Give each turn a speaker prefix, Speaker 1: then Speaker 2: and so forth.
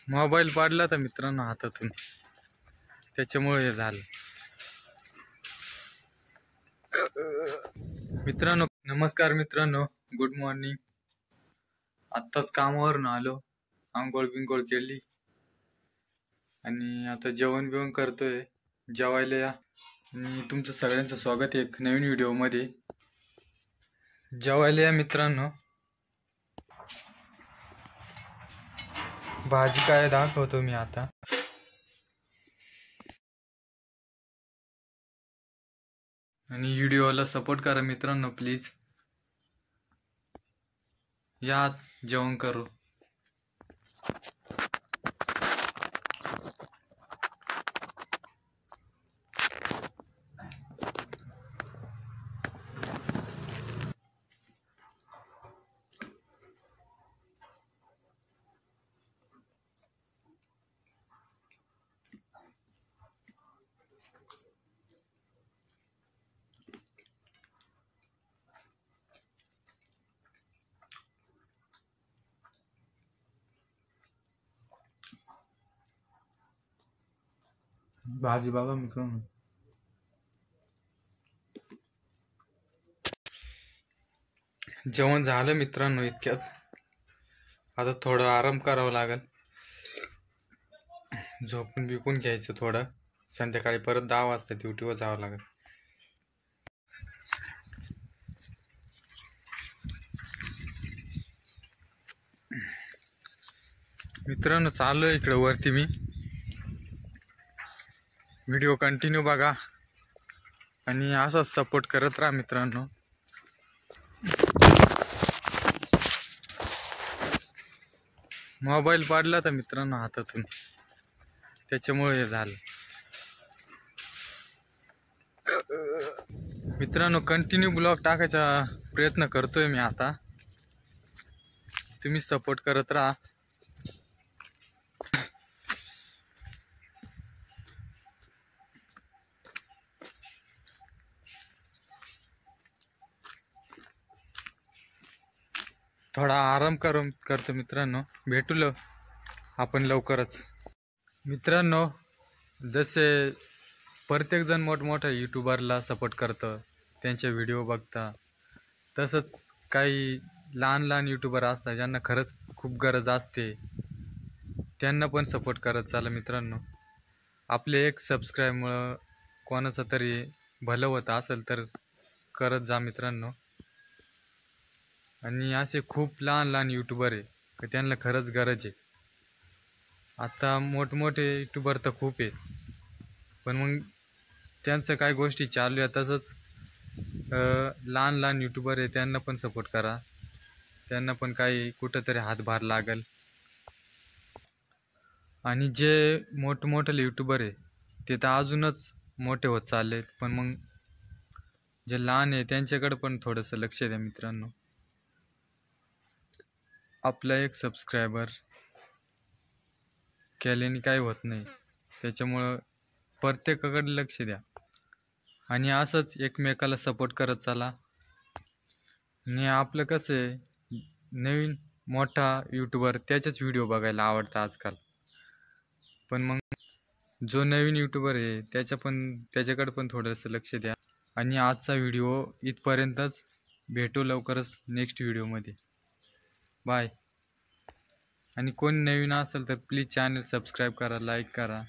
Speaker 1: Mobile पाडला तर मित्रांनो हातातून, त्याच्यामुळे हे झालं. मित्रांनो नमस्कार मित्रांनो, गुड मॉर्निंग. आत्ताच कामावरून आलो, आंघोळ बिंघोळ केली आणि आता जेवण बिवण करतोय. जेवायला या आणि तुमचं सगळ्यांचं स्वागत आहे एक नवीन व्हिडिओ मध्ये. जेवायला या मित्रांनो. भाजी काय दाखवतो मी आता. आणि व्हिडिओला सपोर्ट करा मित्रांनो प्लीज. या जेवण करू. भाजी बघा मित्रांनो. जेवण झालं मित्रांनो इतक्यात. आता थोडं आराम करावं लागेल, झोपून बिकून घ्यायचं थोडं. संध्याकाळी परत 10 वाजता ड्युटीवर जावं लागेल. मित्रांनो चालू आहे इकडे वरती मी. व्हिडिओ कंटिन्यू बघा आणि असाच सपोर्ट करत राहा मित्रांनो. मोबाईल पाडला तर मित्रांनो हातातून, त्याच्यामुळे हे झालं. मित्रांनो कंटिन्यू ब्लॉग टाकायचा प्रयत्न करतोय मी आता, तुम्ही सपोर्ट करत राहा. थोडा आराम करतो मित्रांनो. भेटू आपण लवकरच. मित्रांनो जसे प्रत्येक जण मोठमोठ्या यूट्यूबरला सपोर्ट करतं, त्यांचे व्हिडिओ बघता, तसंच काही लहान लहान यूट्यूबर असतात ज्यांना खरंच खूप गरज असते, त्यांना पण सपोर्ट करत चाला मित्रांनो. आपले एक सबस्क्राईबमुळं कोणाचं तरी भलं होतं असेल तर करत जा मित्रांनो. आणि असे खूप लहान लहान यूट्यूबर आहे की त्यांना खरंच गरज आहे. आता मोठमोठे यूट्यूबर तर खूप आहेत, पण मग त्यांचं काही गोष्टी चालू आहे. तसंच लहान लहान यूट्यूबर आहे त्यांना पण सपोर्ट करा, त्यांना पण काही कुठंतरी हातभार लागेल. आणि जे मोठमोठे यूट्यूबर आहे ते तर अजूनच मोठे होत चालले, पण मग जे लहान आहे त्यांच्याकडे पण थोडंसं लक्ष द्या मित्रांनो. आपला एक सबस्क्रायबर केल्याने काही होत नाही, त्याच्यामुळं प्रत्येकाकडे लक्ष द्या आणि असंच एकमेकाला सपोर्ट करत चाला. आणि आपलं कसं आहे, नवीन मोठा यूट्यूबर त्याचेच व्हिडिओ बघायला आवडतं आजकाल, पण मग जो नवीन यूट्यूबर आहे त्याच्याकडे पण थोडंसं लक्ष द्या. आणि आजचा व्हिडिओ इथपर्यंतच. भेटू लवकरच नेक्स्ट व्हिडिओमध्ये. बाय. आणि कोण नवीन असेल तर प्लीज चॅनल सबस्क्राईब करा, लाईक करा.